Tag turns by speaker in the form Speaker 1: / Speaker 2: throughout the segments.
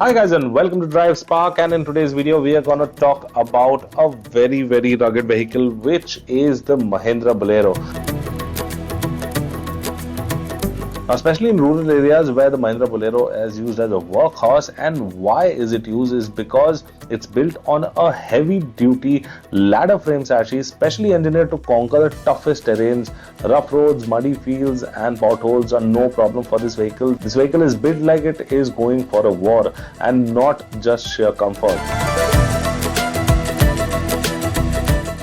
Speaker 1: Hi guys and welcome to Drive Spark, and in today's video we are going to talk about a very rugged vehicle, which is the Mahindra Bolero. Now, especially in rural areas where the Mahindra Bolero is used as a workhorse, and why is it used is because it's built on a heavy duty ladder frame chassis, specially engineered to conquer the toughest terrains. Rough roads, muddy fields and potholes are no problem for this vehicle. This vehicle is built like it is going for a war and not just sheer comfort.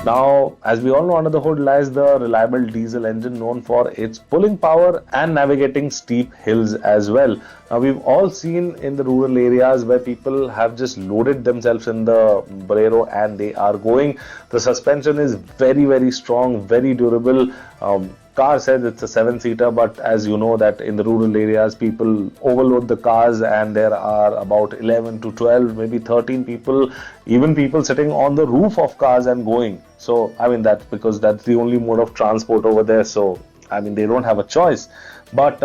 Speaker 1: Now, as we all know, under the hood lies the reliable diesel engine known for its pulling power and navigating steep hills as well. Now, we've all seen in the rural areas where people have just loaded themselves in the Bolero and they are going. The suspension is very strong, very durable. Car says it's a 7-seater, but as you know that in the rural areas people overload the cars and there are about 11 to 12, maybe 13 people, even people sitting on the roof of cars and going. So I mean, that's because that's the only mode of transport over there, so I mean they don't have a choice. But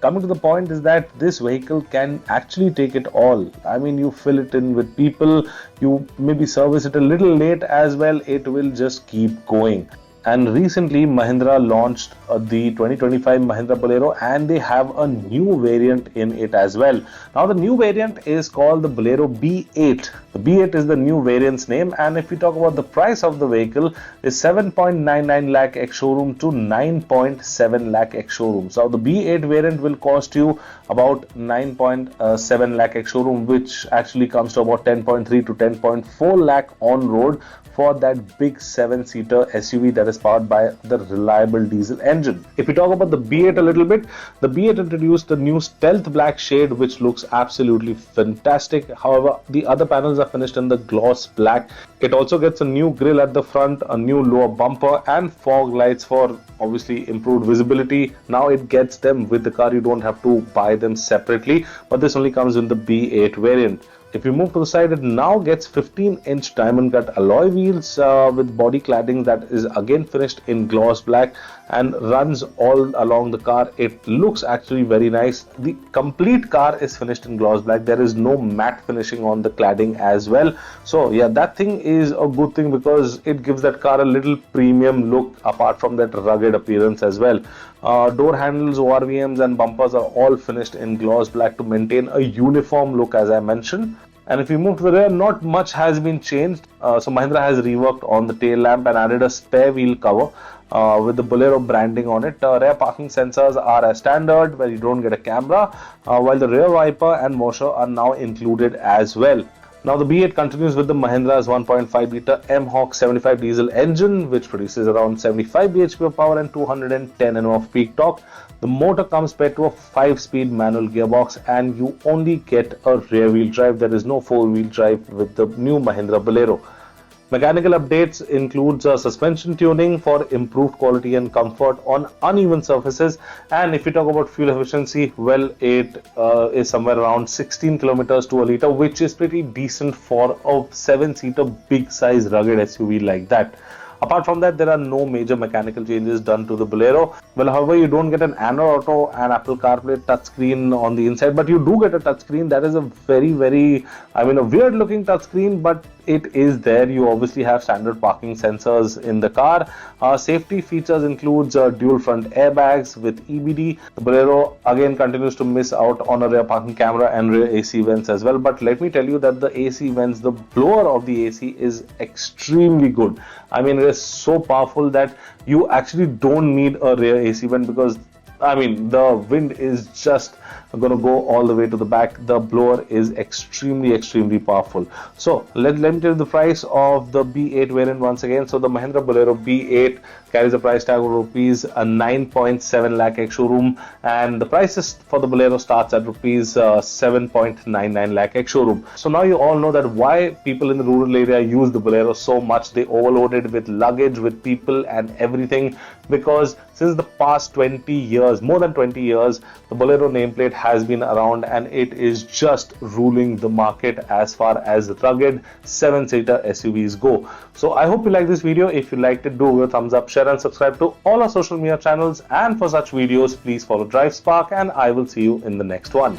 Speaker 1: coming to the point is that this vehicle can actually take it all. I mean, you fill it in with people, you maybe service it a little late as well, it will just keep going. And recently Mahindra launched the 2025 Mahindra Bolero, and they have a new variant in it as well. Now the new variant is called the Bolero B8. The B8 is the new variant's name, and if we talk about the price of the vehicle is 7.99 lakh ex-showroom to 9.7 lakh ex-showroom. So the B8 variant will cost you about 9.7 lakh ex-showroom, which actually comes to about 10.3 to 10.4 lakh on road for that big 7-seater SUV that is powered by the reliable diesel engine. If we talk about the B8 a little bit, the B8 introduced the new stealth black shade, which looks absolutely fantastic. However, the other panels are finished in the gloss black. It also gets a new grille at the front, a new lower bumper and fog lights for obviously improved visibility. Now it gets them with the car, you don't have to buy them separately, but this only comes in the B8 variant. If you move to the side, it now gets 15-inch diamond cut alloy wheels with body cladding that is again finished in gloss black and runs all along the car. It looks actually very nice. The complete car is finished in gloss black. There is no matte finishing on the cladding as well. So yeah, that thing is a good thing because it gives that car a little premium look apart from that rugged appearance as well. Door handles, ORVMs and bumpers are all finished in gloss black to maintain a uniform look, as I mentioned. And if you move to the rear, not much has been changed. So Mahindra has reworked on the tail lamp and added a spare wheel cover with the Bolero branding on it. Rear parking sensors are as standard, where you don't get a camera, while the rear wiper and washer are now included as well. Now the B8 continues with the Mahindra's 1.5 litre M-Hawk 75 diesel engine, which produces around 75 bhp of power and 210 Nm of peak torque. The motor comes paired to a 5-speed manual gearbox, and you only get a rear-wheel drive. There is no 4-wheel drive with the new Mahindra Bolero. Mechanical updates includes suspension tuning for improved quality and comfort on uneven surfaces. And if you talk about fuel efficiency, well, it is somewhere around 16 kilometers to a litre, which is pretty decent for a 7-seater big size rugged SUV like that. Apart from that, there are no major mechanical changes done to the Bolero. Well, however, you don't get an Android Auto and Apple CarPlay touchscreen on the inside, but you do get a touchscreen. That is a very, I mean, a weird looking touchscreen, but it is there. You obviously have standard parking sensors in the car. Safety features includes dual front airbags with EBD. The Bolero again continues to miss out on a rear parking camera and rear AC vents as well. But let me tell you that the AC vents, the blower of the AC is extremely good. I mean, it is so powerful that you actually don't need a rear AC vent, because I mean the wind is just going to go all the way to the back. The blower is extremely powerful. So let me tell you the price of the B8 variant once again. So the Mahindra Bolero B8 carries a price tag of rupees 9.7 lakh ex-showroom, and the prices for the Bolero starts at rupees 7.99 lakh ex-showroom. So now you all know that why people in the rural area use the Bolero so much. They overload it with luggage, with people and everything, because since the past 20 years, more than 20 years, the Bolero nameplate has been around and it is just ruling the market as far as rugged 7-seater SUVs go. So I hope you like this video. If you liked it, do give a thumbs up, share and subscribe to all our social media channels, and for such videos please follow Drive Spark, and I will see you in the next one.